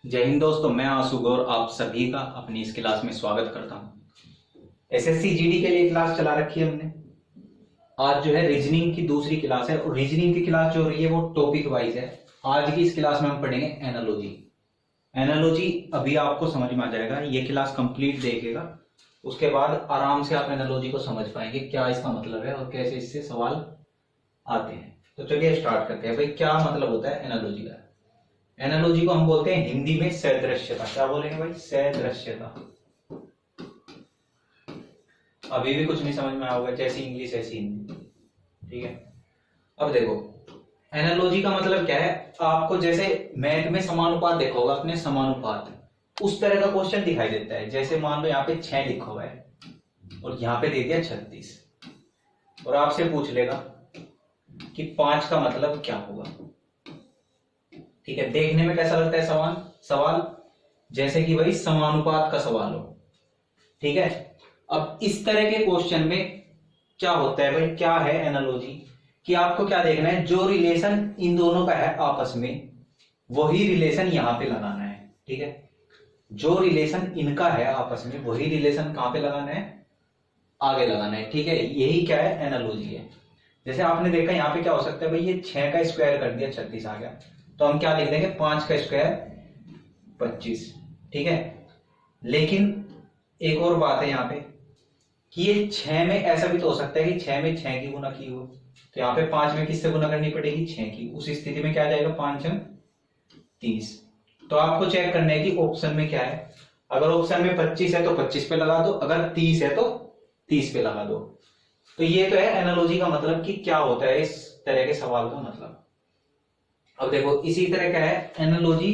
जय हिंद दोस्तों, मैं आशु गौर आप सभी का अपनी इस क्लास में स्वागत करता हूं। एसएससी जीडी के लिए क्लास चला रखी है हमने। आज जो है रीजनिंग की दूसरी क्लास है और रीजनिंग की क्लास जो हो रही है वो टॉपिक वाइज है। आज की इस क्लास में हम पढ़ेंगे एनालॉजी। एनालॉजी अभी आपको समझ में आ जाएगा, ये क्लास कंप्लीट देखेगा, उसके बाद आराम से आप एनालॉजी को समझ पाएंगे क्या इसका मतलब है और कैसे इससे सवाल आते हैं। तो चलिए स्टार्ट करते हैं। भाई क्या मतलब होता है एनालॉजी का? एनालॉजी को हम बोलते हैं हिंदी में सदृश्यता। क्या बोलेंगे भाई? सदृश्यता। अभी भी कुछ नहीं समझ में आया होगा, जैसी इंग्लिश ऐसी हिंदी। ठीक है, अब देखो एनालॉजी का मतलब क्या है। आपको जैसे मैथ में समानुपात देखा होगा आपने, समानुपात उस तरह का क्वेश्चन दिखाई देता है। जैसे मान लो यहाँ पे 6 लिखा हुआ है और यहाँ पे दे दिया 36 और आपसे पूछ लेगा कि 5 का मतलब क्या होगा। ठीक है, देखने में कैसा लगता है सवाल जैसे कि भाई समानुपात का सवाल हो। ठीक है, अब इस तरह के क्वेश्चन में क्या होता है भाई, क्या है एनालॉजी, कि आपको क्या देखना है, जो रिलेशन इन दोनों का है आपस में वही रिलेशन यहां पे लगाना है। ठीक है, जो रिलेशन इनका है आपस में वही रिलेशन कहां पे लगाना है, आगे लगाना है। ठीक है, यही क्या है, एनालॉजी है। जैसे आपने देखा यहाँ पे क्या हो सकता है भाई, ये 6 का स्क्वायर कर दिया 36 आ गया, तो हम क्या लिख देंगे, 5 का स्क्वायर 25। ठीक है, लेकिन एक और बात है यहाँ पे कि ये 6 में ऐसा भी तो हो सकता है कि 6 में 6 की गुना की हो, तो यहाँ पे 5 में किससे गुना करनी पड़ेगी, 6 की। उस स्थिति में क्या आ जाएगा, 5 30। तो आपको चेक करना है कि ऑप्शन में क्या है। अगर ऑप्शन में 25 है तो 25 पे लगा दो, अगर 30 है तो 30 पे लगा दो। तो ये तो है एनालॉजी का मतलब कि क्या होता है इस तरह के सवाल का मतलब। अब देखो इसी तरह का है एनालॉजी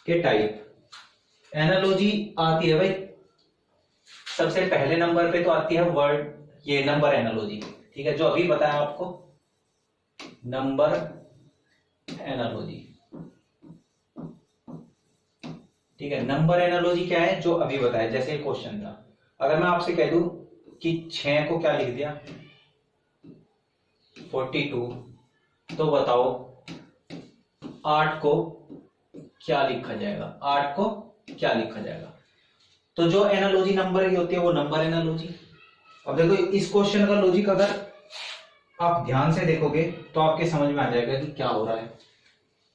के टाइप। एनालॉजी आती है भाई सबसे पहले नंबर पे तो आती है वर्ड, ये नंबर एनालॉजी। ठीक है, जो अभी बताया आपको नंबर एनालॉजी। ठीक है, नंबर एनालॉजी क्या है, जो अभी बताया, जैसे क्वेश्चन था। अगर मैं आपसे कह दूं कि 6 को क्या लिख दिया 42, तो बताओ 8 को क्या लिखा जाएगा, 8 को क्या लिखा जाएगा। तो जो एनालॉजी नंबर की होती है वो नंबर एनालॉजी। अब देखो इस क्वेश्चन का लॉजिक अगर आप ध्यान से देखोगे तो आपके समझ में आ जाएगा कि क्या हो रहा है।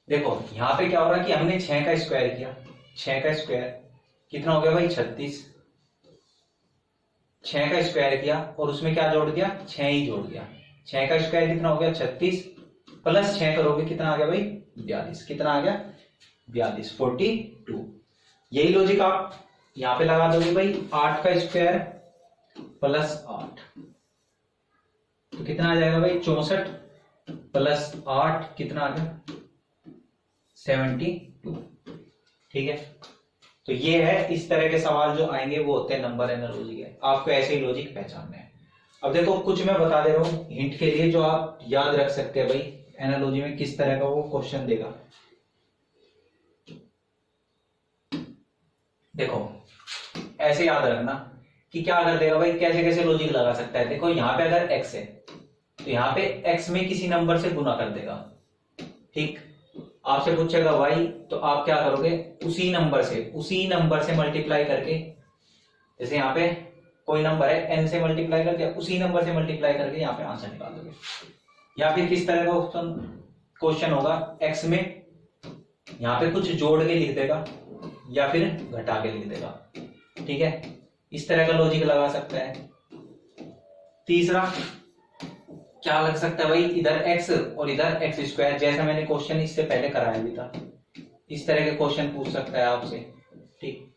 देखो यहां पे क्या हो रहा है कि हमने 6 का स्क्वायर किया, 6 का स्क्वायर कितना हो गया भाई 36। 6 का स्क्वायर किया और उसमें क्या जोड़ दिया, 6 ही जोड़ दिया। 6 का स्क्वायर कितना हो गया 36, प्लस 6 करोगे कितना आ गया भाई 42। कितना आ गया 42, 42। यही लॉजिक आप यहां पे लगा दोगे भाई, 8 का स्क्वायर प्लस 8 तो कितना आ जाएगा भाई 64, प्लस 8 कितना आ गया 72। ठीक है, तो ये है इस तरह के सवाल जो आएंगे वो होते हैं नंबर एनालॉजी के। आपको ऐसे ही लॉजिक पहचानना है। अब देखो कुछ मैं बता दे रहा हूं हिंट के लिए, जो आप याद रख सकते हैं भाई एनालॉजी में किस तरह का वो क्वेश्चन देगा। देखो ऐसे याद रखना कि क्या कर देगा भाई, कैसे कैसे लॉजिक लगा सकता है। देखो यहाँ पे अगर x है तो यहाँ पे x में किसी नंबर से गुना कर देगा। ठीक, आपसे पूछेगा y, तो आप क्या करोगे, उसी नंबर से मल्टीप्लाई करके, जैसे यहाँ पे कोई नंबर है n से मल्टीप्लाई करके, उसी नंबर से मल्टीप्लाई करके यहाँ पे आंसर निकाल दोगे। या फिर किस तरह का क्वेश्चन होगा, x में यहाँ पे कुछ जोड़ के लिख देगा या फिर घटा के लिख देगा। ठीक है, इस तरह का लॉजिक लगा सकता है। तीसरा क्या लग सकता है भाई, इधर x और इधर x स्क्वायर, जैसा मैंने क्वेश्चन इससे पहले कराया भी था। इस तरह के क्वेश्चन पूछ सकता है आपसे। ठीक,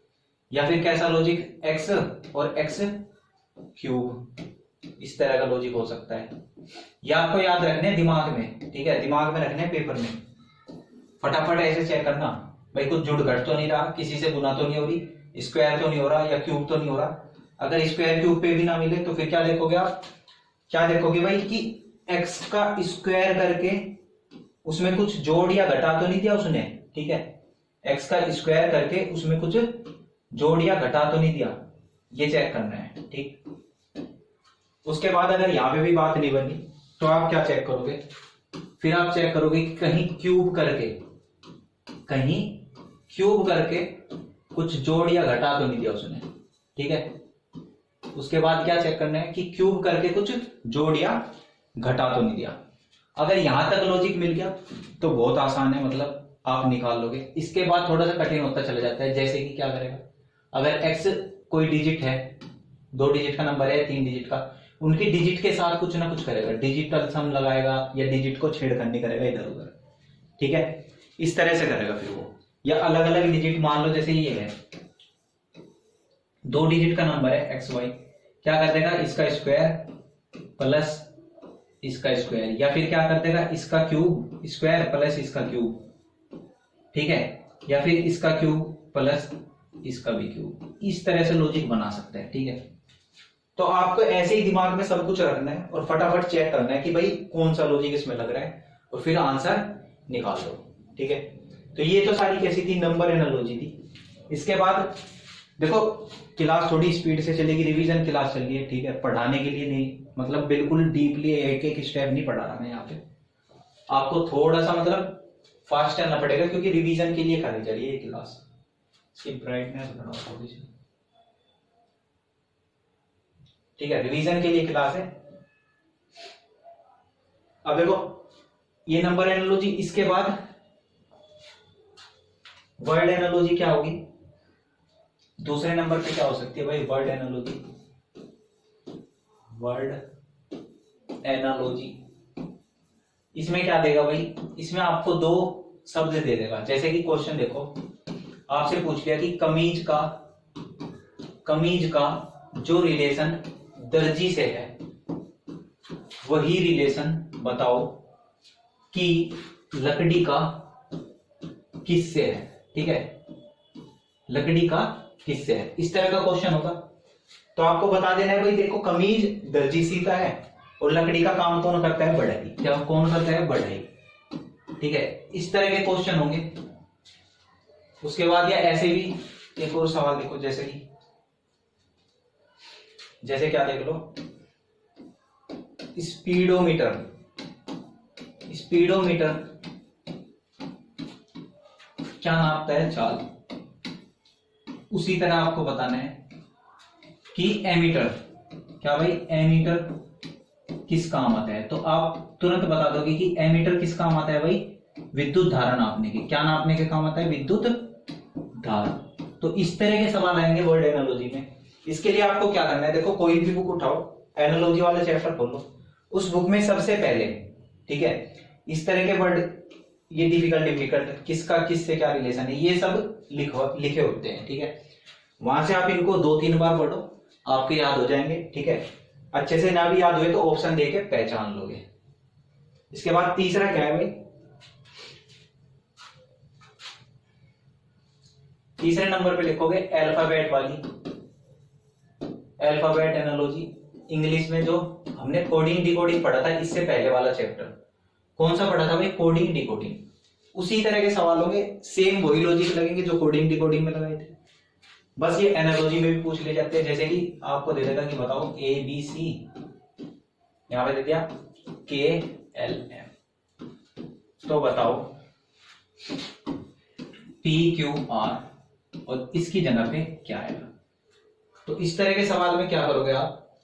या फिर कैसा लॉजिक, x और x क्यूब, इस तरह का लॉजिक हो सकता है। या आपको याद रखने दिमाग में, ठीक है, दिमाग में रखने पेपर में, फटाफट ऐसे चेक करना भाई कुछ जुड़ घट तो नहीं रहा, किसी से गुना तो नहीं हो रही, स्क्वायर तो नहीं हो रहा या क्यूब तो नहीं हो रहा। अगर स्क्वायर क्यूब पे भी ना मिले तो फिर क्या देखोगे आप, क्या देखोगे भाई कि x का स्क्वायर करके उसमें कुछ जोड़ या घटा तो नहीं दिया उसने। ठीक है, x का स्क्वायर करके उसमें कुछ जोड़ या घटा तो नहीं दिया, ये चेक करना है। ठीक, उसके बाद अगर यहां पे भी बात नहीं बनी तो आप क्या चेक करोगे, फिर आप चेक करोगे कि कहीं क्यूब करके क्यूब करके कुछ जोड़ या घटा तो नहीं दिया उसने, ठीक है। उसके बाद क्या चेक करना है कि क्यूब करके कुछ जोड़ या घटा तो नहीं दिया। अगर यहां तक लॉजिक मिल गया तो बहुत आसान है, मतलब आप निकाल लोगे। इसके बाद थोड़ा सा कठिन होता चला जाता है, जैसे कि क्या करेगा, अगर x कोई डिजिट है, 2 डिजिट का नंबर है, 3 डिजिट का, उनके डिजिट के साथ कुछ ना कुछ करेगा, डिजिटल सम लगाएगा या डिजिट को छेड़खानी करेगा इधर उधर, ठीक है। इस तरह से करेगा फिर वो, या अलग अलग डिजिट मान लो, जैसे ये है 2 डिजिट का नंबर है एक्स वाई, क्या कर देगा, इसका स्क्वायर प्लस इसका स्क्वायर, या फिर क्या कर देगा, इसका क्यूब स्क्वायर प्लस इसका क्यूब, ठीक है, या फिर इसका क्यूब प्लस इसका भी क्यूब। इस तरह से लॉजिक बना सकते हैं, ठीक है। तो आपको ऐसे ही दिमाग में सब कुछ रखना है और फटाफट चेक करना है कि भाई कौन सा लॉजिक इसमें लग रहा है, और फिर आंसर निकाल दो, ठीक है। तो ये तो सारी कैसी थी, नंबर एनालॉजी थी। इसके बाद देखो क्लास थोड़ी स्पीड से चलेगी, रिवीजन क्लास चल रही है, ठीक है, पढ़ाने के लिए नहीं, मतलब बिल्कुल डीपली एक एक स्टेप नहीं पढ़ा रहा मैं यहाँ पे, आपको थोड़ा सा मतलब फास्ट करना पड़ेगा क्योंकि रिवीजन के लिए करनी चाहिए ये क्लास। इसकी ब्राइटनेस बढ़ाओ थोड़ी सी, ठीक है, रिवीजन के लिए क्लास है। अब देखो ये नंबर एनालॉजी, इसके बाद वर्ड एनालॉजी क्या होगी, दूसरे नंबर पे क्या हो सकती है भाई, वर्ड एनालॉजी। वर्ड एनालॉजी इसमें क्या देगा भाई, इसमें आपको 2 शब्द दे देगा। जैसे कि क्वेश्चन देखो, आपसे पूछ लिया कि कमीज का जो रिलेशन दर्जी से है वही रिलेशन बताओ कि लकड़ी का किससे है, ठीक है, लकड़ी का किससे है, इस तरह का क्वेश्चन होगा। तो आपको बता देना है भाई, देखो कमीज दर्जी सी का है और लकड़ी का काम कौन करता है, बढ़ई, क्या कौन करता है, बढ़ई, ठीक है। इस तरह के क्वेश्चन होंगे। उसके बाद या ऐसे भी एक और सवाल देखो, जैसे क्या देख लो, स्पीडोमीटर क्या नापता है, चाल। उसी तरह आपको बताना है कि एमीटर, क्या भाई एमीटर किस काम आता है, तो आप तुरंत बता दोगे कि एमीटर किस काम आता है भाई, विद्युत धारा नापने के, क्या नापने के काम आता है, विद्युत धारा। तो इस तरह के सवाल आएंगे वर्ड एनालॉजी में। इसके लिए आपको क्या करना है, देखो कोई भी बुक उठाओ, एनालॉजी वाले चैप्टर खोलो, उस बुक में सबसे पहले, ठीक है, इस तरह के वर्ड, ये डिफिकल्ट किसका किससे क्या रिलेशन है, ये सब लिखे होते हैं, ठीक है। वहां से आप इनको 2-3 बार पढ़ो, आपको याद हो जाएंगे, ठीक है। अच्छे से ना भी याद हुए तो ऑप्शन देके पहचान लोगे। इसके बाद तीसरा क्या है भाई, तीसरे नंबर पे लिखोगे अल्फाबेट एनालॉजी। इंग्लिश में जो हमने कोडिंग डिकोडिंग पढ़ा था, इससे पहले वाला चैप्टर कौन सा पढ़ा था भाई, कोडिंग डिकोडिंग। उसी तरह के सवाल होंगे, सेम वही लॉजिक लगेंगे जो कोडिंग डिकोडिंग में लगाए थे, बस ये एनालॉजी में भी पूछ ले जाते हैं। जैसे कि आपको दे देगा कि बताओ ABC, यहां पे दे दिया KLM, तो बताओ PQR और इसकी जगह पे क्या आएगा। तो इस तरह के सवाल में क्या करोगे आप,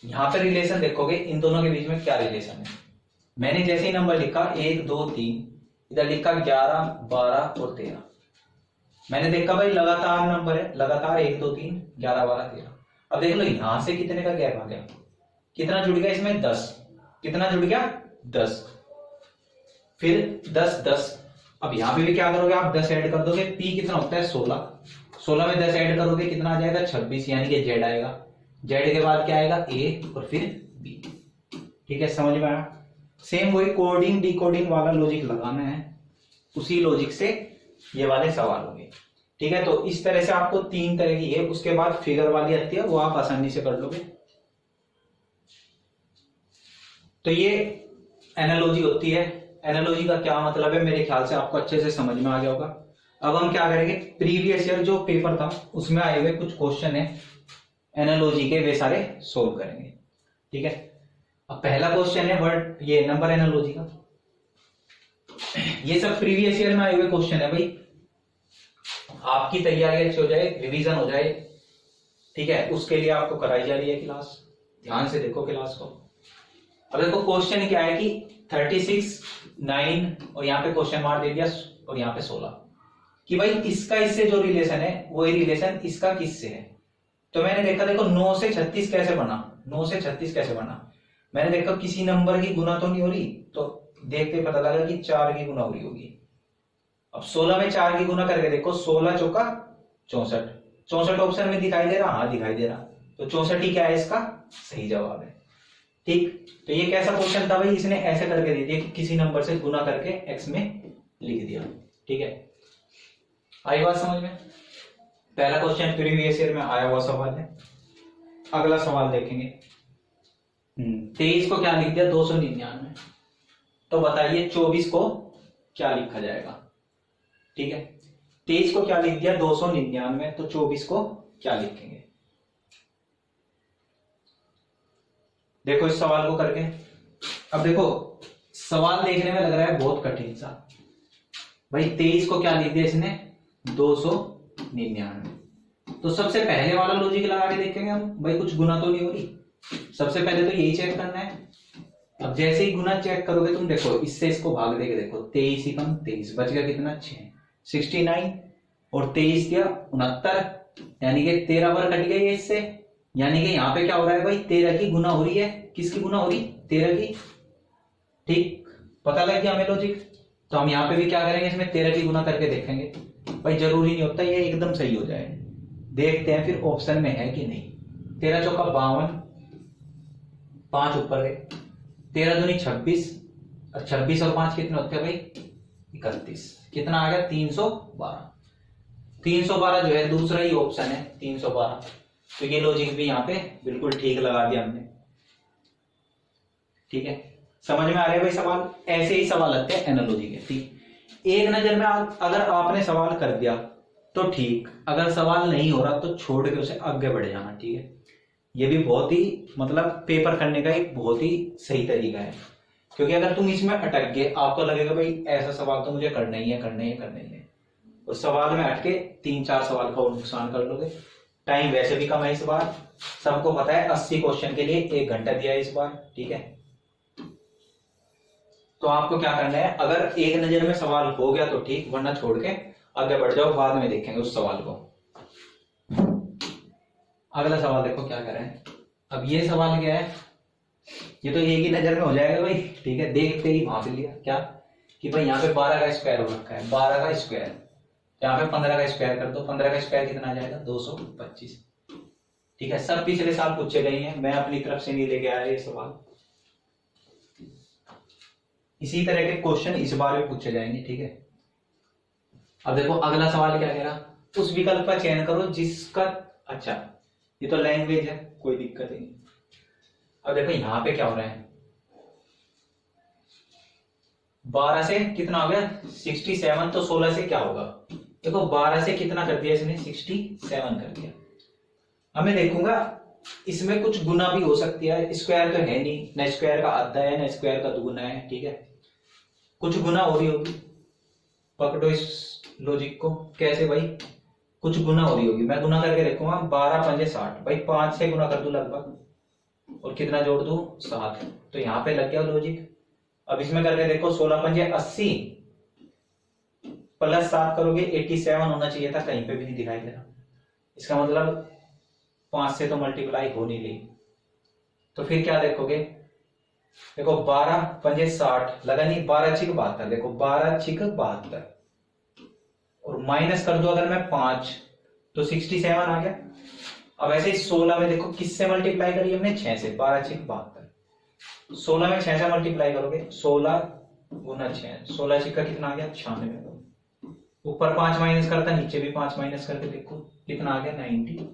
यहां पे रिलेशन देखोगे, इन दोनों के बीच में क्या रिलेशन है। मैंने जैसे ही नंबर लिखा 1 2 3, इधर लिखा 11 12 और 13, मैंने देखा भाई लगातार नंबर है, लगातार 1 2 3 11 12 13। अब देख लो यहां से कितने का गैप आ गया, कितना जुड़ गया इसमें, 10, कितना जुड़ गया 10, फिर 10 10। अब यहां पे भी क्या करोगे आप, 10 ऐड कर दोगे, P कितना होता है 16, 16 में 10 ऐड करोगे कितना आ जाएगा 26, यानी कि Z आएगा। Z के बाद क्या आएगा A और फिर B, ठीक है, समझ में आया। सेम वही कोडिंग डिकोडिंग वाला लॉजिक लगाना है, उसी लॉजिक से ये वाले सवाल होंगे, ठीक है। तो इस तरह से आपको 3 तरह की है। उसके बाद फिगर वाली आती है, वो आप आसानी से कर लोगे। तो ये एनालॉजी होती है। एनालॉजी का क्या मतलब है, मेरे ख्याल से आपको अच्छे से समझ में आ गया होगा। अब हम क्या करेंगे, प्रीवियस ईयर जो पेपर था उसमें आए हुए कुछ क्वेश्चन है एनालॉजी के, वे सारे सोल्व करेंगे, ठीक है। अब पहला क्वेश्चन है वर्ड, ये नंबर एनालॉजी का, ये सब प्रीवियस ईयर में आए हुए क्वेश्चन है भाई। आपकी तैयारी अच्छी हो जाए, रिवीजन हो जाए, ठीक है, उसके लिए आपको कराई जा रही है क्लास। ध्यान से देखो क्लास को। अब देखो क्वेश्चन क्या है कि 36, 9 और यहाँ पे क्वेश्चन मार्क दे दिया और यहाँ पे 16 कि भाई इसका इससे जो रिलेशन है वही रिलेशन इसका किससे है। तो मैंने देखा, देखो 9 से 36 कैसे बना, 9 से 36 कैसे बना। मैंने देखा किसी नंबर की गुना तो नहीं हो रही, तो देख के पता लगा कि 4 की गुना हो रही होगी। अब 16 में 4 की गुना करके देखो, 16 चौका 64, 64 ऑप्शन में दिखाई दे रहा, हाँ दिखाई दे रहा, तो 64 ही क्या है इसका सही जवाब है। ठीक, तो ये कैसा क्वेश्चन था भाई, इसने ऐसे करके दे दिया कि किसी नंबर से गुना करके एक्स में लिख दिया। ठीक है, आई बात समझ में। पहला क्वेश्चन प्रीवियस ईयर में आया हुआ सवाल है। अगला सवाल देखेंगे। 23 को क्या लिख दिया 299, तो बताइए 24 को क्या लिखा जाएगा। ठीक है, 23 को क्या लिख दिया 299, तो 24 को क्या लिखेंगे। देखो इस सवाल को करके। अब देखो सवाल देखने में लग रहा है बहुत कठिन सा। भाई 23 को क्या लिख दिया इसने 299, तो सबसे पहले वाला लॉजिक लगा के देखेंगे हम, भाई कुछ गुना तो नहीं हो रही। सबसे पहले तो यही चेक करना है। अब जैसे ही गुना चेक करोगे तुम, देखो इससे इसको भाग देके देखो, 23 ही कम 23 बच गया कितना 6, 69 और 23 दिया 69, यानी कि 13 बार कट गया ये इससे। यानी कि यहाँ पे क्या हो रहा है भाई 13 की गुना हो रही है। किसकी गुना हो रही 13 की। ठीक, पता लग गया हमें लॉजिक। तो हम यहाँ पे भी क्या करेंगे, इसमें 13 की गुना करके देखेंगे। भाई जरूरी नहीं होता ये एकदम सही हो जाए, देखते हैं फिर ऑप्शन में है कि नहीं। 13 चौका 52, 5 ऊपर गए, 13 दूनी 26 और 26 और 5 कितने होते हैं भाई 31, कितना आ गया 312। 312 जो है दूसरा ही ऑप्शन है 312, तो ये लॉजिक भी यहाँ पे बिल्कुल ठीक लगा दिया हमने। ठीक है, समझ में आ रहा है भाई सवाल। ऐसे ही सवाल लगते हैं एनालॉजी के। ठीक, एक नजर में अगर आपने सवाल कर दिया तो ठीक, अगर सवाल नहीं हो रहा तो छोड़ के उसे आगे बढ़ जाना। ठीक है, ये भी बहुत ही मतलब पेपर करने का एक बहुत ही सही तरीका है, क्योंकि अगर तुम इसमें अटक गए आपको लगेगा भाई ऐसा सवाल तो मुझे करना ही है, करना ही है, करना ही है। उस सवाल में अटके 3-4 सवाल का और नुकसान कर लोगे। टाइम वैसे भी कम है इस बार, सबको पता है 80 क्वेश्चन के लिए 1 घंटा दिया है इस बार। ठीक है, तो आपको क्या करना है, अगर एक नजर में सवाल हो गया तो ठीक, वरना छोड़ के आगे बढ़ जाओ, बाद में देखेंगे उस सवाल को। अगला सवाल देखो क्या कह रहे हैं। अब ये सवाल क्या है, ये तो एक ही नजर में हो जाएगा भाई। ठीक है, देखते ही भाप लिया क्या कि भाई यहाँ पे 12 का स्क्वायर हो रखा है, 12 का स्क्वायर, यहाँ पे 15 का स्क्वायर कर दो, 15 का स्क्वायर कितना आ जाएगा 225। ठीक है, सब पिछले साल पूछे गए हैं, मैं अपनी तरफ से नहीं लेके आया ये सवाल। इसी तरह के क्वेश्चन इस बार भी पूछे जाएंगे। ठीक है, अब देखो अगला सवाल क्या कह रहा, उस विकल्प का चयन करो जिसका, अच्छा ये तो लैंग्वेज है कोई दिक्कत नहीं। अब देखो यहाँ पे क्या हो रहा है, 12 से कितना हो गया 67, तो 16 से क्या होगा। देखो 12 से कितना कर दिया इसने 67 कर दिया। अब मैं देखूंगा इसमें कुछ गुना भी हो सकती है, स्क्वायर तो है नहीं, न स्क्वायर का आधा है न स्क्वायर का दुगुना है। ठीक है, कुछ गुना हो रही होगी, पकड़ो इस लॉजिक को। कैसे भाई, कुछ गुना हो रही होगी, मैं गुना करके देखूंगा। 12 पंजे 60, भाई 5 से गुना कर दूं लगभग, और कितना जोड़ दूं 7, तो यहाँ पे लग गया लॉजिक। अब इसमें करके देखो 16 पंजे 80 प्लस 7 करोगे 87 होना चाहिए था, कहीं पे भी नहीं दिखाई दे रहा। इसका मतलब 5 से तो मल्टीप्लाई हो नहीं रही, तो फिर क्या देखोगे, देखो 12 पंजे 60 लगा नहीं, 12 छिक 72, देखो 12 छिक 72 और माइनस कर दो अगर मैं 5 तो 67 आ गया। अब ऐसे ही 16 में देखो किससे मल्टीप्लाई करी हमने 6 से, 12 छिक 72, 16 में 6 से मल्टीप्लाई करोगे 16 गुना 6, 16 छिक का कितना आ गया 96, ऊपर 5 माइनस करता नीचे भी 5 माइनस करके देखो कितना आ गया 91,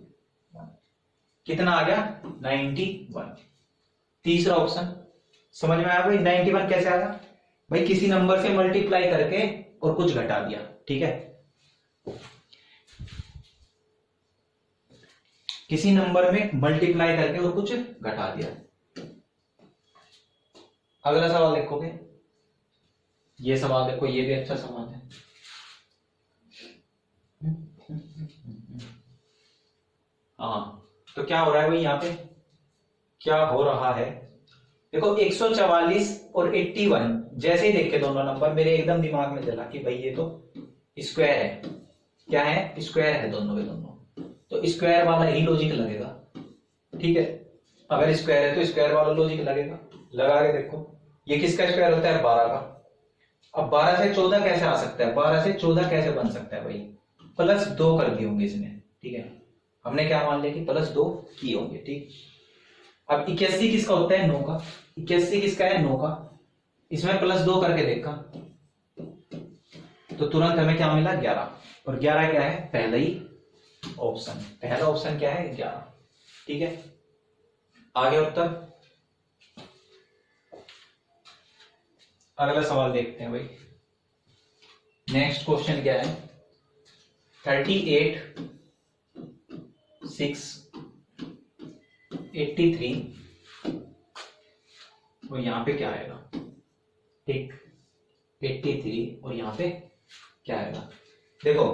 कितना आ गया 91। तीसरा ऑप्शन समझ में आया भाई, 91 कैसे आया भाई, किसी नंबर से मल्टीप्लाई करके और कुछ घटा दिया। ठीक है, किसी नंबर में मल्टीप्लाई करके और कुछ घटा दिया। अगला सवाल देखोगे, ये सवाल देखो, ये भी अच्छा सवाल है। हाँ, तो क्या हो रहा है भाई यहाँ पे, क्या हो रहा है, देखो 144 और 81 जैसे ही देखे दोनों नंबर मेरे एकदम दिमाग में चला कि भाई ये तो स्क्वायर है, क्या है, स्क्वायर है दोनों के दोनों, तो स्क्वायर वाला ही लॉजिक लगेगा। ठीक है, अगर स्क्वायर है तो स्क्वायर वाला लॉजिक लगेगा। लगा के देखो, ये किसका स्क्वायर होता है, 12 का। अब 12 से 14 कैसे आ सकता है, 12 से 14 कैसे बन सकता है भाई, +2 कर दिए होंगे इसमें। ठीक है, हमने क्या मान लिया कि +2 किए होंगे। ठीक, अब 81 किसका होता है, 9 का। 81 किसका है, 9 का। इसमें +2 करके देखा तो तुरंत हमें क्या मिला, 11। और 11 क्या है, पहला ही ऑप्शन, पहला ऑप्शन क्या है, 11। ठीक है, आगे उत्तर। अगला सवाल देखते हैं भाई। नेक्स्ट क्वेश्चन क्या है, 38 6 83 और यहां पे क्या आएगा। ठीक, 83 और यहां पे क्या आएगा, देखो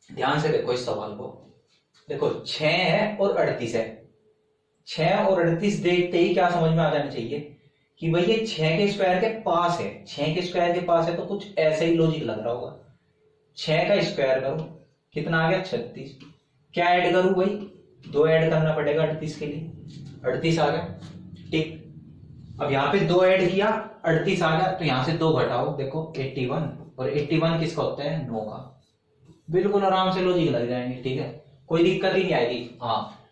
ध्यान से देखो इस सवाल को। देखो 6 है और 38 है, 6 और 38 देखते ही क्या समझ में आ जाना चाहिए कि भाई ये 6 के स्क्वायर के पास है। 6 के स्क्वायर के पास है तो कुछ ऐसे ही लॉजिक लग रहा होगा। 6 का स्क्वायर करो, कितना आ गया, 36। क्या ऐड करूं भाई, 2 ऐड करना पड़ेगा 38 के लिए, 38 आ गया। ठीक, अब यहाँ पे 2 ऐड किया, 38 आ गया, तो यहां से 2 घटाओ, देखो 81, और 81 किसका होता है, 9 का। बिल्कुल आराम से लॉजिक लग जाएंगे। ठीक है, कोई दिक्कत ही नहीं आएगी। हाँ,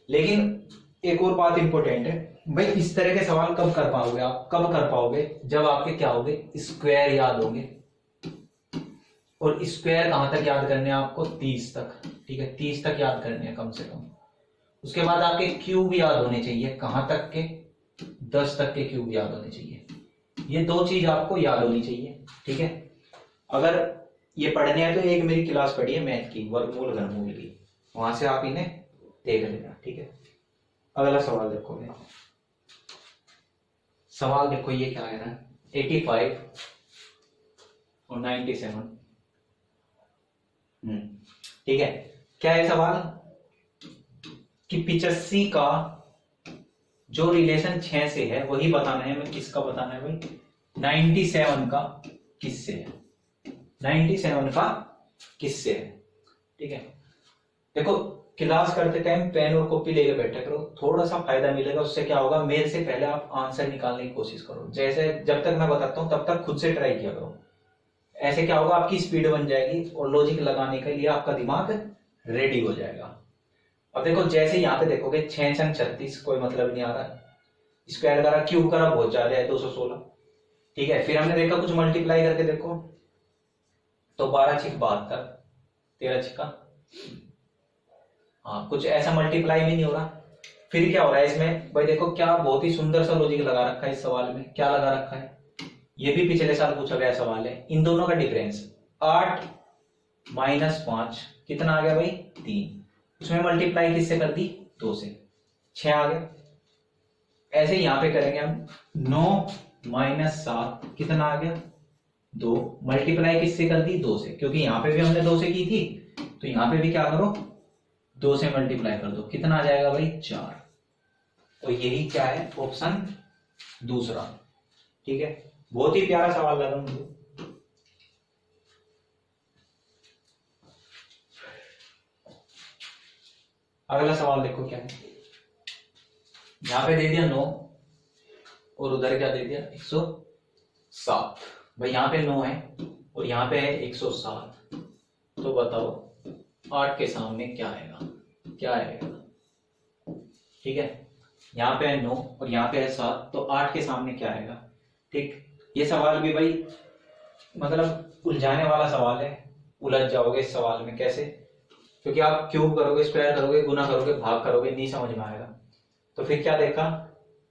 लेकिन एक और बात इंपॉर्टेंट है भाई, इस तरह के सवाल कब कर पाओगे आप, कब कर पाओगे, जब आपके क्या होंगे, स्क्वायर याद होंगे। और स्क्वायर कहां तक याद करने हैं आपको, 30 तक। ठीक है, 30 तक याद करने हैं कम से कम। उसके बाद आपके क्यूब याद होने चाहिए, कहां तक के, 10 तक के क्यूब याद होने चाहिए। ये 2 चीज आपको याद होनी चाहिए। ठीक है, अगर ये पढ़ने हैं तो एक मेरी क्लास पढ़ी है मैथ की, वर्गमूल घनमूल की, वहां से आप इन्हें देख लेना। ठीक है, अगला सवाल देखो मैं, सवाल देखो ये क्या है ना, 85 और 97। ठीक है, क्या है सवाल कि 85 का जो रिलेशन 6 से है वही बताना है। मैं किसका बताना है भाई, 97 का किससे है, 97 का किससे है। ठीक है, देखो क्लास करते टाइम पेन और कॉपी लेके बैठा करो, थोड़ा सा फायदा मिलेगा। उससे क्या होगा, मेरे से पहले आप आंसर निकालने की कोशिश करो। जैसे जब तक मैं बताता हूं तब तक खुद से ट्राई किया करो। ऐसे क्या होगा, आपकी स्पीड बन जाएगी और लॉजिक लगाने के लिए आपका दिमाग रेडी हो जाएगा। अब देखो जैसे यहाँ पे देखोगे 6 संग 36, कोई मतलब नहीं आ रहा, स्क्वायर करा, क्यूब करा, बहुत ज्यादा है 216। ठीक है, फिर हमने देखा कुछ मल्टीप्लाई करके देखो, तो 12 6 72, 13 6, हाँ कुछ ऐसा मल्टीप्लाई भी नहीं हो रहा। फिर क्या हो रहा है इसमें भाई, देखो क्या बहुत ही सुंदर सा लॉजिक लगा रखा है इस सवाल में। क्या लगा रखा है, ये भी पिछले साल पूछा गया सवाल है। इन दोनों का डिफरेंस 8 - 5 कितना आ गया भाई, 3। उसमें मल्टीप्लाई किससे कर दी, 2 से, 6 आ गया। ऐसे यहां पे करेंगे हम, 9 - 7 कितना आ गया, 2। मल्टीप्लाई किससे कर दी, 2 से, क्योंकि यहां पे भी हमने 2 से की थी, तो यहां पे भी क्या करो, 2 से मल्टीप्लाई कर दो, कितना आ जाएगा भाई, 4। तो यही क्या है, ऑप्शन दूसरा। ठीक है, बहुत ही प्यारा सवाल लगा मुझे। अगला सवाल देखो क्या है, यहां पे दे दिया 9 और उधर क्या दे दिया, 107। भाई यहां पे 9 है और यहां पे है 107, तो बताओ 8 के सामने क्या आएगा, क्या आएगा। ठीक है, यहाँ पे है 9 और यहाँ पे है 7, तो 8 के सामने क्या आएगा। ठीक, ये सवाल भी भाई मतलब उलझाने वाला सवाल है, उलझ जाओगे इस सवाल में। कैसे, क्योंकि आप क्यूब करोगे, स्क्वायर करोगे, गुना करोगे, भाग करोगे, नहीं समझ में आएगा। तो फिर क्या देखा,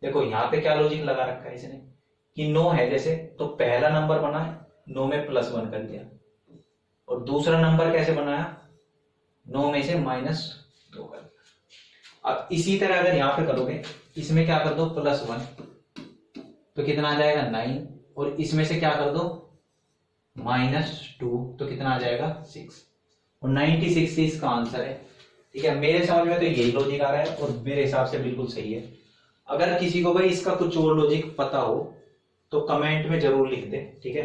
देखो यहाँ पे क्या लॉजिक लगा रखा है इसने कि 9 है जैसे, तो पहला नंबर बना है 9 में +1 कर दिया, और दूसरा नंबर कैसे बनाया, 9 में से -2 कर दिया। अब इसी तरह अगर यहाँ पे करोगे, इसमें क्या कर दो, +1, तो कितना आ जाएगा 9, और इसमें से क्या कर दो -2 तो कितना आ जाएगा 6 और 96 इसका आंसर है। ठीक है, मेरे समझ में तो यही लॉजिक आ रहा है और मेरे हिसाब से बिल्कुल सही है। अगर किसी को भाई इसका कुछ और लॉजिक पता हो तो कमेंट में जरूर लिख दे। ठीक है,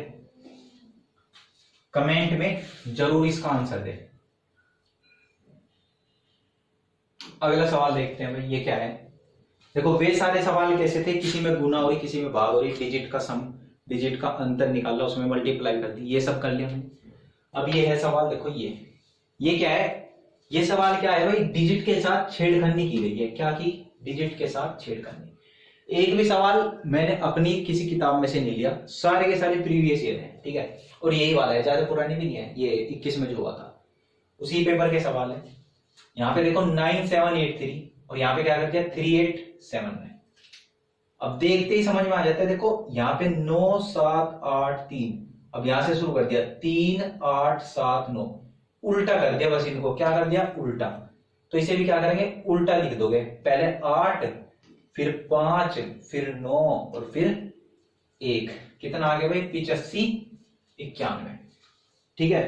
कमेंट में जरूर इसका आंसर दे। अगला सवाल देखते हैं भाई, ये क्या है। देखो वे सारे सवाल कैसे थे, किसी में गुना हो रही, किसी में भाग हो रही, डिजिट का सम, डिजिट का अंतर निकाला, उसमें मल्टीप्लाई कर दी, ये सब कर लिया हमने। अब ये है सवाल, देखो ये क्या है, ये सवाल क्या है भाई, डिजिट के साथ छेड़खानी की गई है। क्या की, डिजिट के साथ छेड़खानी। एक भी सवाल मैंने अपनी किसी किताब में से नहीं लिया, सारे के सारे प्रीवियस ईयर है। ठीक है, और यही वाला है, ज्यादा पुरानी भी नहीं है, ये 21 में जो हुआ था उसी पेपर के सवाल है। यहाँ पे देखो 9783 और यहाँ पे क्या कर दिया 387 में। अब देखते ही समझ में आ जाता है, देखो यहाँ पे 9783, अब यहां से शुरू कर दिया 3879, उल्टा कर दिया, बस इनको क्या कर दिया उल्टा। तो इसे भी क्या करेंगे उल्टा लिख दोगे, पहले 8 फिर 5 फिर 9 और फिर 1, कितना आ गया भाई 85 91। ठीक है,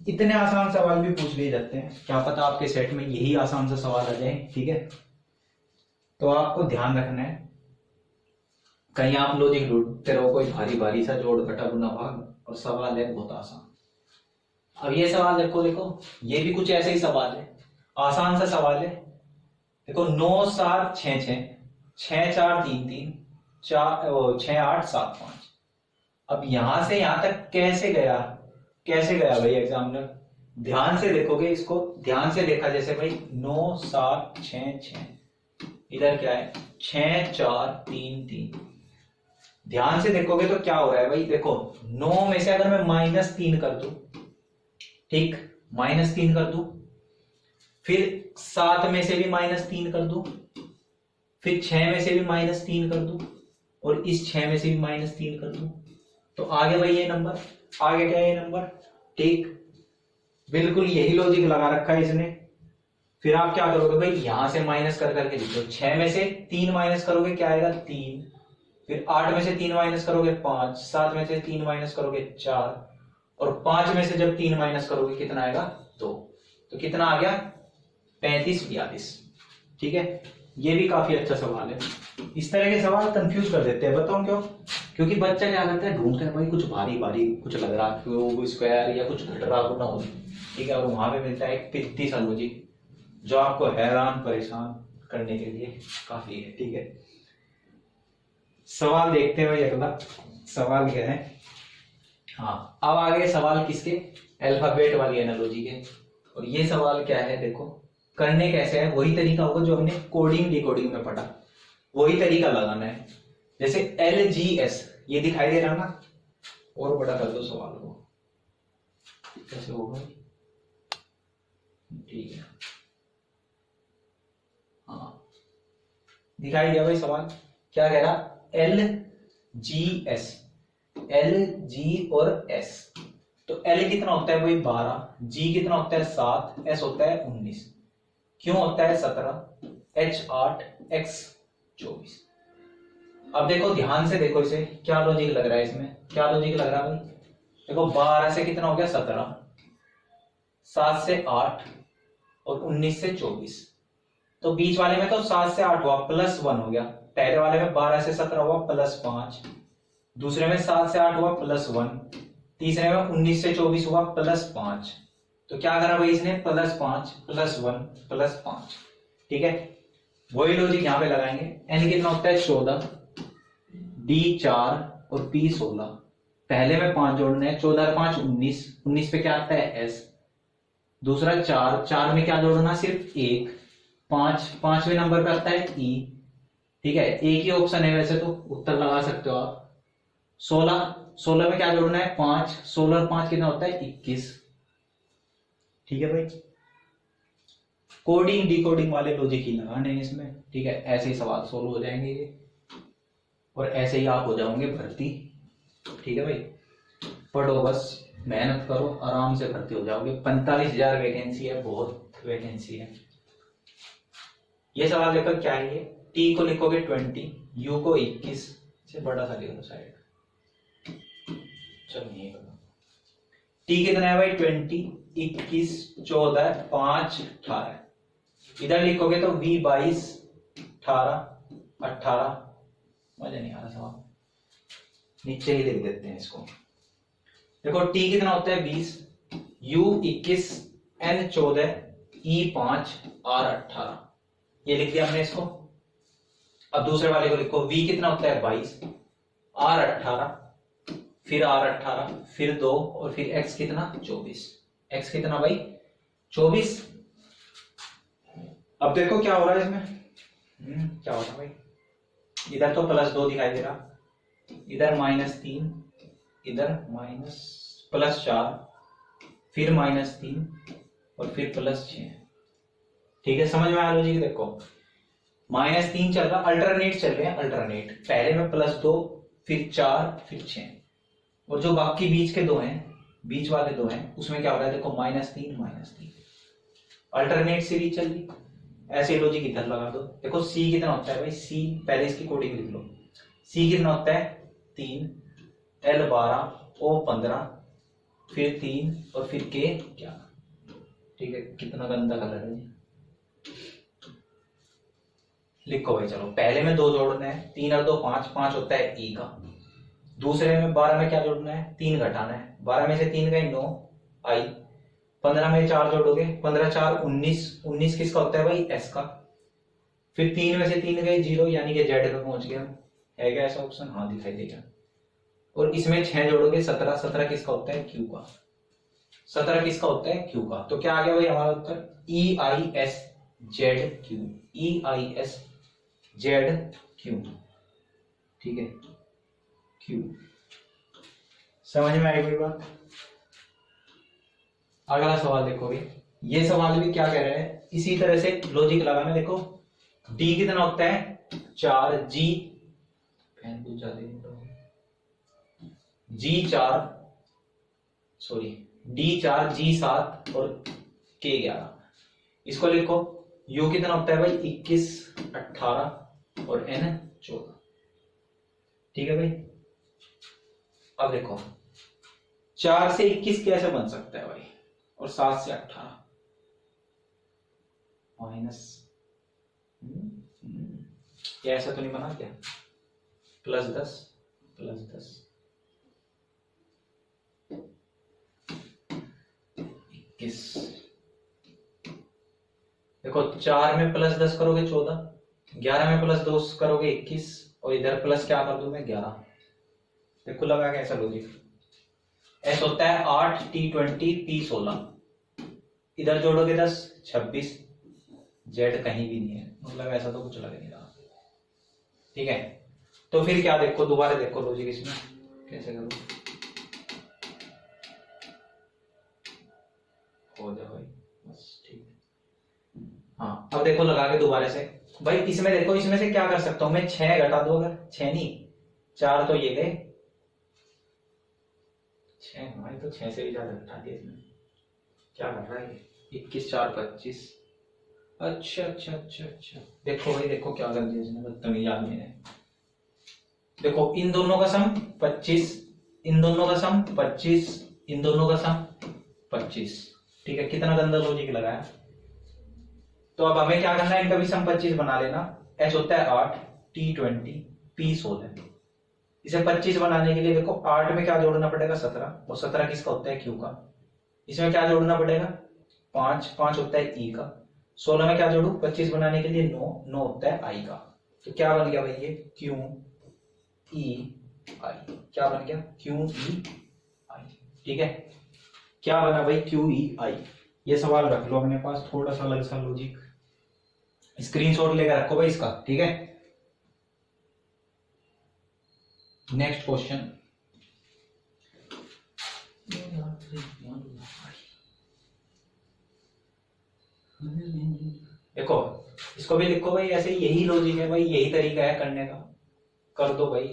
इतने आसान सवाल भी पूछ लिए जाते हैं, क्या पता आपके सेट में यही आसान सा सवाल आ जाए। ठीक है, तो आपको ध्यान रखना है कहीं आप लॉजिक ढूंढते रहो कोई भारी भारी सा जोड़ घटा गुना भाग, और सवाल है बहुत आसान। अब ये सवाल देखो ये भी कुछ ऐसे ही सवाल है, आसान सा सवाल है। देखो 9 7 6 6 6 4 3 3 4 6 8 7 5। अब यहां से यहां तक कैसे गया भाई एग्जामिनर, ध्यान से देखोगे इसको, ध्यान से देखा जैसे भाई 9 7 6 6, इधर क्या है 6 4 3 3। ध्यान से देखोगे तो क्या हो रहा है भाई, देखो 9 में से अगर मैं -3 कर दूं, ठीक -3 कर दूं, फिर 7 में से भी -3 कर दूं, फिर 6 में से भी -3 कर दूं, और इस 6 में से भी -3 कर दूं, तो आगे भाई ये नंबर, आगे क्या है ये नंबर। ठीक, बिल्कुल यही लॉजिक लगा रखा है इसने। फिर आप क्या करोगे भाई, यहां से माइनस कर करके लिखो, 6 में से 3 माइनस करोगे क्या आएगा 3, फिर 8 में से 3 माइनस करोगे 5, 7 में से 3 माइनस करोगे 4, और 5 में से जब 3 माइनस करोगे कितना आएगा 2, तो कितना आ गया 35 42। ठीक है, ये भी काफी अच्छा सवाल है। इस तरह के सवाल कंफ्यूज कर देते हैं, बताओ क्यों, क्योंकि बच्चा क्या करता है ढूंढता है भाई कुछ भारी भारी कुछ लग रहा है स्क्वायर या कुछ घट रहा गुना हो। ठीक है, और वहां पे मिलता है एक पिद्दी सा लॉजिक जो आपको हैरान परेशान करने के लिए काफी है। ठीक है, सवाल देखते हैं भाई, अगला सवाल क्या है। हाँ, अब आगे सवाल किसके, अल्फाबेट वाली एनालॉजी के। और ये सवाल क्या है, देखो करने कैसे है, वही तरीका होगा जो हमने कोडिंग डिकोडिंग में पढ़ा, वही तरीका लगाना है। जैसे LGS ये दिखाई दे रहा ना, और बड़ा कर दो सवाल को, कैसे होगा, ठीक है हाँ दिखाई दिया भाई सवाल, क्या कह रहा LGS, L G और S। तो L कितना होता है भाई 12, G कितना होता है 7, S होता है 19, क्यों होता है 17, H 8, X 24। अब देखो ध्यान से देखो इसे, क्या लॉजिक लग रहा है इसमें, क्या लॉजिक लग रहा है भाई, देखो 12 से कितना हो गया 17, 7 से 8 और 19 से 24, तो बीच वाले में तो 7 से 8 हुआ +1 हो गया, पहले वाले में 12 से 17 हुआ +5, दूसरे में 7 से 8 हुआ +1, तीसरे में 19 से 24 हुआ +5। तो क्या करा भाई इसने +5 +1 +5। ठीक है, वही लॉजिक यहां पे लगाएंगे। n कितना होता है 14, D 4 और P 16, पहले में 5 जोड़ने हैं, 14 और 5 19, 19 पे क्या आता है S, दूसरा 4, 4 में क्या जोड़ना सिर्फ 1, 5, 5वें नंबर पे आता है E। ठीक है, एक ही ऑप्शन है वैसे तो उत्तर लगा सकते हो आप। 16, 16 में क्या जोड़ना है 5, 16 और 5 कितना होता है 21। ठीक है भाई, कोडिंग डिकोडिंग वाले लॉजिक ही लगाने हैं इसमें। ठीक है, ऐसे ही सवाल सोल्व हो जाएंगे ये, और ऐसे ही आप हो जाओगे भर्ती। ठीक है भाई, पढ़ो बस, मेहनत करो, आराम से भर्ती हो जाओगे। 45,000 वैकेंसी है, बहुत वैकेंसी है। ये सवाल देखो क्या है, ये T को लिखोगे 20, U को 21 से बड़ा सा लिखो साइड, चलो ये करो टी कितना है भाई 20, 21, 14, 5, 18। इधर लिखोगे तो 20, 22, 18, 18। मजा नहीं आ रहा सवाल, नीचे ही लिख देते हैं इसको। देखो टी कितना होता है 20, यू 21, एन 14, ई 5, आर 18। ये लिख दिया हमने इसको। अब दूसरे वाले को लिखो, v कितना होता है 22, r 18, फिर r 18, फिर 2 और फिर x कितना 24। x कितना भाई 24। अब देखो क्या हो रहा है इसमें, क्या हो रहा है भाई, इधर तो +2 दिखाई दे रहा, इधर -3, इधर +4, फिर -3 और फिर +6। ठीक है, समझ में आया लॉजिक। देखो -3 चल रहा, अल्टरनेट चल रहे हैं, अल्टरनेट। पहले में +2, फिर 4, फिर 6, और जो बाकी बीच के दो हैं, बीच वाले दो हैं, उसमें क्या हो रहा है देखो -3, -3। अल्टरनेट सीरीज चल रही। ऐसे लॉजिक इधर लगा दो। देखो c कितना होता है भाई, c पहले इसकी कोडिंग लिख लो। c कितना होता है 3, l 12, o 15, फिर 3 और फिर k 11। ठीक है, कितना गंदा कलर है। लिखो भाई, चलो पहले में 2 जोड़ना है, 3 और 2 5, 5 होता है ई का। दूसरे में 12 में क्या जोड़ना है, 3 घटाना है, 12 में से 3 गए 9 आई, 15 में 4 जोड़ोगे, 15 4 19, 19 किसका होता है भाई एस का। फिर 3 में से 3 गए 0, यानी कि जेड पे पहुंच गया। है क्या ऐसा ऑप्शन, हाँ दिखाई देगा। और इसमें 6 जोड़ोगे 17, 17 किसका होता है क्यू का, 17 किसका होता है क्यू का। तो क्या आ गया भाई हमारा उत्तर, E I S Z Q, E I S Z Q. ठीक है, क्यू। समझ में आई कोई बात। अगला सवाल देखोगे, ये सवाल भी क्या कह रहे हैं, इसी तरह से लॉजिक लगाना। देखो डी कितना होता है 4, डी 4, जी 7 और के 11। इसको लिखो, यू कितना होता है भाई 21, 18 और एन 14। ठीक है भाई। अब देखो 4 से 21 कैसे बन सकता है भाई, और 7 से 18 माइनस, ये ऐसा तो नहीं बना क्या, +10 +10 21। देखो 4 में +10 करोगे 14, 11 में +2 करोगे 21, और इधर प्लस क्या कर दूं मैं 11। देखो लगा कैसा लॉजिक। एस होता है 8, T20, P16, इधर जोड़ोगे 10, 26, जेड कहीं भी नहीं है, मतलब ऐसा तो कुछ लग नहीं रहा। ठीक है, तो फिर क्या, देखो दोबारा देखो लॉजिक इसमें कैसे करूं, हो जाए भाई बस। ठीक है, हाँ अब देखो लगा के दोबारा से भाई। इसमें देखो, इसमें से क्या कर सकता हूं मैं, 6 घटा दो, अगर 6 नहीं 4 तो ये गए 6, हमारे तो 6 से भी ज्यादा घटा दिया इसमें। क्या कर रहा है 21, 4, 25। अच्छा अच्छा अच्छा अच्छा, देखो भाई देखो क्या कर दिया इसने, बदतमीज आदमी ने। देखो इन दोनों का सम 25, इन दोनों का सम 25, इन दोनों का सम 25। ठीक है, कितना गंदा लॉजिक लगाया। तो अब हमें क्या करना है, इनका भी सम 25 बना लेना। एच होता है 8, T20, P16। इसे 25 बनाने के लिए देखो 8 में क्या जोड़ना पड़ेगा 17, और 17 किसका होता है क्यू का। इसमें क्या जोड़ना पड़ेगा 5, 5 होता है ई का। 16 में क्या जोड़ू 25 बनाने के लिए 9, 9 होता है आई का। तो क्या बन गया भाई ये क्यू ई आई, क्या बन गया क्यू ई आई। ठीक है, क्या बना भाई क्यू ई आई। ये सवाल रख लो अपने पास, थोड़ा सा अलग सा लॉजिक, स्क्रीनशॉट लेकर रखो भाई इसका। ठीक है, नेक्स्ट क्वेश्चन। देखो इसको भी लिखो भाई ऐसे, यही लॉजिक है भाई, यही तरीका है करने का। कर दो भाई,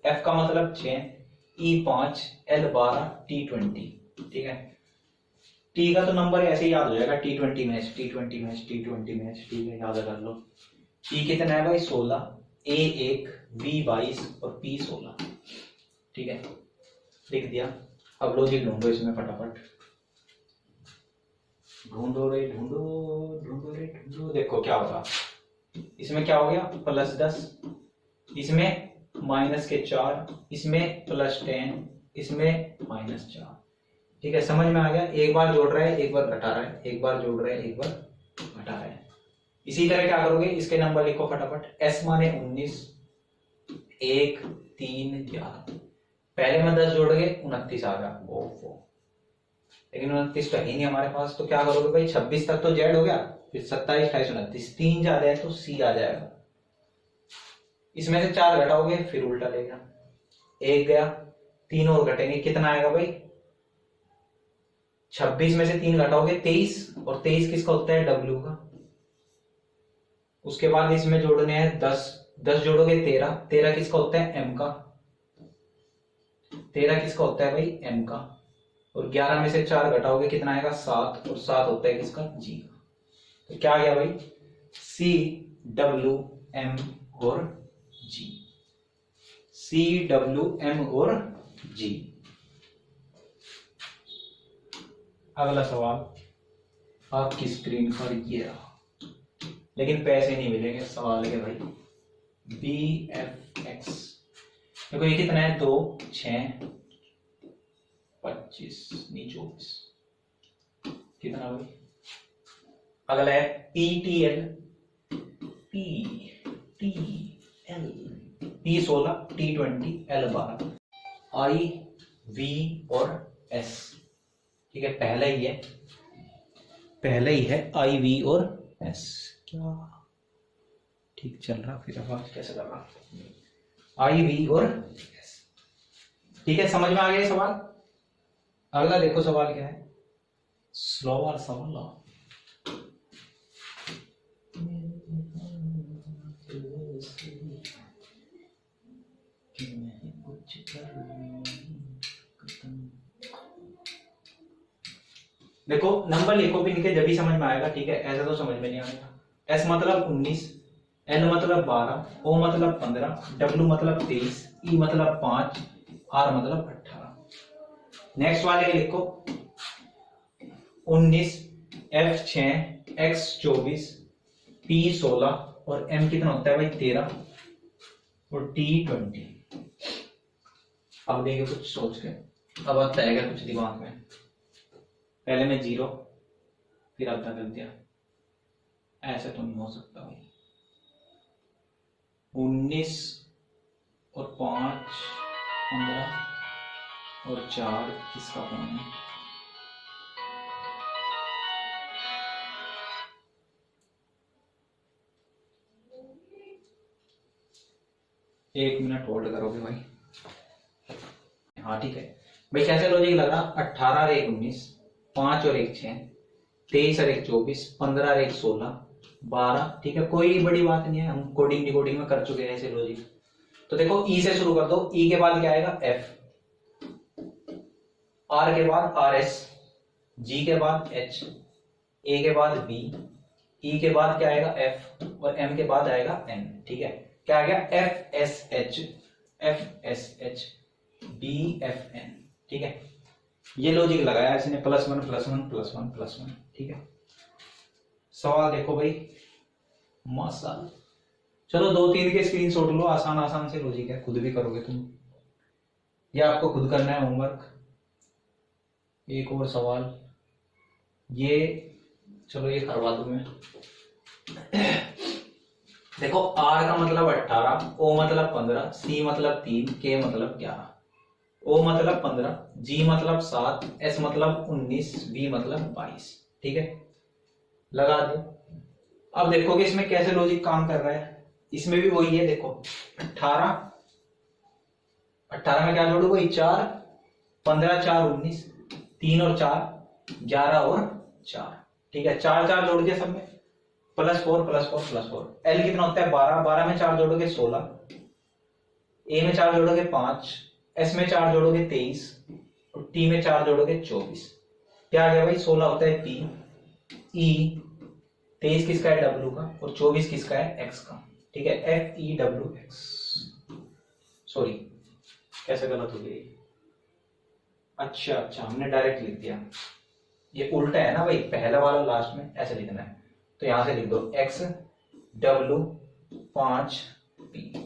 F का मतलब 6, E5, L12, T20। ठीक है, T का तो नंबर ऐसे ही याद हो जाएगा, T20 match, T20 match, T20 match. ठीक है, याद कर लो। T कितना है भाई 16, A1, V22 और P16। ठीक है, लिख दिया। अब लॉजिक ढूंढो इसमें फटाफट, ढूंढो रे ढूंढो, ढूंढो रे ढूंढो। देखो क्या होगा, इसमें क्या हो गया +10, इसमें -4, इसमें +10, इसमें -4। ठीक है, समझ में आ गया। एक बार जोड़ रहा है, एक बार घटा रहा है, एक बार जोड़ रहा है, एक बार घटा रहा है। इसी तरह क्या करोगे, इसके नंबर लिखो फटाफट। s माने 19, 1 3 11। पहले में 10 जोड़ोगे 29 आ गया। ओफो, लेकिन 29 तो है ही नहीं हमारे पास, तो क्या करोगे भाई, 26 तक तो जेड हो गया, फिर 27 28 29, 3 ज्यादा है तो सी आ जाएगा। इसमें से 4 घटाओगे फिर उल्टा लेगा, 1 गया, 3 और घटेंगे, कितना आएगा भाई, 26 में से 3 घटाओगे 23, और 23 किसका होता है, W का। उसके बाद इसमें जोड़ने हैं 10, 10 जोड़ोगे 13, 13 किसका होता है, M का। 13 किसका होता है भाई, M का। और 11 में से 4 घटाओगे कितना आएगा, 7, और 7 होता है किसका, G का। तो क्या आ गया भाई, C W M और G, C W M और G। अगला सवाल आपकी स्क्रीन पर ये रहा, लेकिन पैसे नहीं मिलेंगे। सवाल है भाई BFX, देखो ये कितना है, 2 6 25 नहीं 24, कितना भाई। अगला है PTL, PTL, P16 T20 L12 IV और S। ठीक है, पहला ही है, पहला ही है IV और S। क्या ठीक चल रहा, फिर आवाज कैसे कर रहा, IV और S। ठीक है, समझ में आ गया ये सवाल। अगला देखो सवाल क्या है, स्लो वाला सवाल। देखो नंबर लिखो भी लिखे जब भी समझ में आएगा। ठीक है, ऐसा तो समझ में नहीं आएगा। S मतलब 19, L मतलब 12, O मतलब 15, W मतलब 23, E मतलब 5, R मतलब 18। नेक्स्ट वाले लिखो 19, F 6, X 24, P 16 और M कितना होता है भाई 13 और T 20। अब देखिए कुछ सोच के, अब आता है क्या कुछ दिमाग में। पहले में 0 फिर आधा कर दिया, ऐसे तो नहीं हो सकता भाई। 19 और 5 15 और 4 किसका कौन है, एक मिनट होल्ड करोगे भाई। हाँ ठीक है भाई, कैसे लॉजिक लग रहा, 18 और 1 19, 5 और 1 6, 23 और 1 24, 15 और 1 16, 12। ठीक है, कोई बड़ी बात नहीं है, हम कोडिंग डिकोडिंग में कर चुके हैं ऐसे लॉजिक। तो देखो ई से शुरू कर दो, ई के बाद क्या आएगा F, R के बाद RS, G के बाद H, A के बाद B, E के बाद क्या आएगा F और M के बाद आएगा N। ठीक है, क्या आ गया FSH, FSH BFN। ठीक है, ये लॉजिक लगाया इसने, +1 +1 +1 +1। ठीक है, सवाल देखो भाई माशाल्लाह। चलो 2-3 के स्क्रीनशॉट लो, आसान आसान से लॉजिक है, खुद भी करोगे तुम, ये आपको खुद करना है होमवर्क। एक और सवाल ये, चलो ये करवा दूं मैं। देखो R का मतलब 18, O मतलब 15, C मतलब 3, K मतलब 11, O मतलब 15, G मतलब 7, S मतलब 19, B मतलब 22। ठीक है, लगा दो। अब देखोगे इसमें कैसे लॉजिक काम कर रहा है, इसमें भी वही है। देखो 18, 18 में क्या जोड़ो वही 4, 15 4 19, 3 और 4 11 और 4। ठीक है, 4 4 जोड़ दिया सब में, +4 +4 +4। L कितना होता है 12, 12 में 4 जोड़ोगे 16, A में 4 जोड़ोगे 5, S में 4 जोड़ोगे 23 और T में 4 जोड़ोगे 24। क्या आ गया भाई, 16 होता है P, E 23 किसका है W का और 24 किसका है X का। ठीक है, FEWX। सॉरी कैसे गलत हो गई, अच्छा अच्छा, हमने डायरेक्ट लिख दिया, ये उल्टा है ना भाई, पहला वाला लास्ट में ऐसे लिखना है, तो यहां से लिख दो x w 5 p।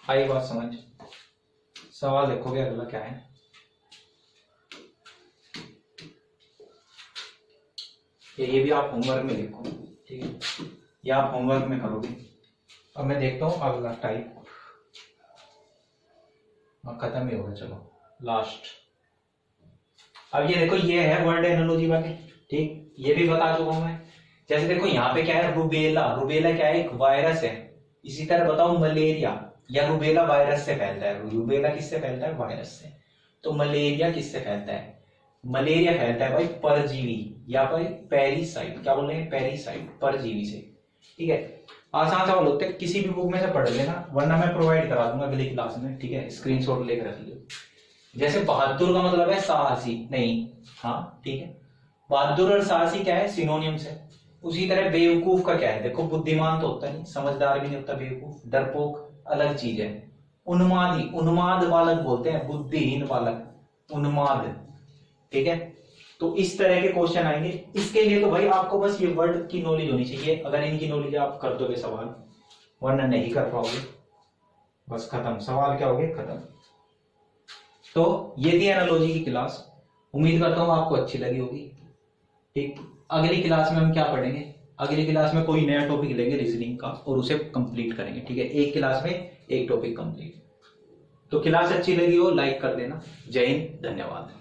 आई बात समझ? सवाल देखोगे अगला क्या है, ये भी आप होमवर्क में लिखो, ठीक है, ये आप होमवर्क में करोगे। अब मैं देखता हूं अगला टाइप, खत्म ही होगा, चलो लास्ट। अब ये देखो, ये है वर्ड एनालॉजी वाले, ठीक, ये भी बता चुका हूं मैं। जैसे देखो यहाँ पे क्या है, रुबेला, रुबेला क्या है, एक वायरस है। इसी तरह बताओ मलेरिया, या रुबेला वायरस से फैलता है, रुबेला किससे फैलता है, वायरस से। तो मलेरिया किससे फैलता है, मलेरिया फैलता है भाई परजीवी या फिर पेरिसाइट, क्या बोल रहे हैं, पेरिसाइट, परजीवी से, ठीक है। आसान सवाल होते हैं, किसी भी बुक में से पढ़ लेना, वरना मैं प्रोवाइड करा दूंगा अगली क्लास में, ठीक है, स्क्रीनशॉट लेकर रख लियो। जैसे बहादुर का मतलब है साहसी, नहीं, हाँ ठीक है, बहादुर और साहसी क्या है, सिनोनिम्स है। उसी तरह बेवकूफ का क्या है, देखो बुद्धिमान तो होता नहीं, समझदार भी नहीं होता बेवकूफ, डरपोक अलग चीज है। उन्मादी, उन्माद बालक बोलते हैं, बुद्धिहीन बालक, उन्माद, ठीक है। तो इस तरह के क्वेश्चन आएंगे। इसके लिए तो भाई आपको बस ये वर्ड की नॉलेज होनी चाहिए, अगर इनकी नॉलेज आप कर दोगे सवाल, वरना नहीं कर पाओगे, बस खत्म, सवाल क्या हो गए, खत्म। तो ये थी एनालॉजी की क्लास, उम्मीद करता हूं आपको अच्छी लगी होगी, ठीक। अगली क्लास में हम क्या पढ़ेंगे, अगली क्लास में कोई नया टॉपिक लेंगे रीजनिंग का और उसे कंप्लीट करेंगे, ठीक है, एक क्लास में एक टॉपिक कंप्लीट। तो क्लास अच्छी लगी हो लाइक कर देना। जय हिंद, धन्यवाद।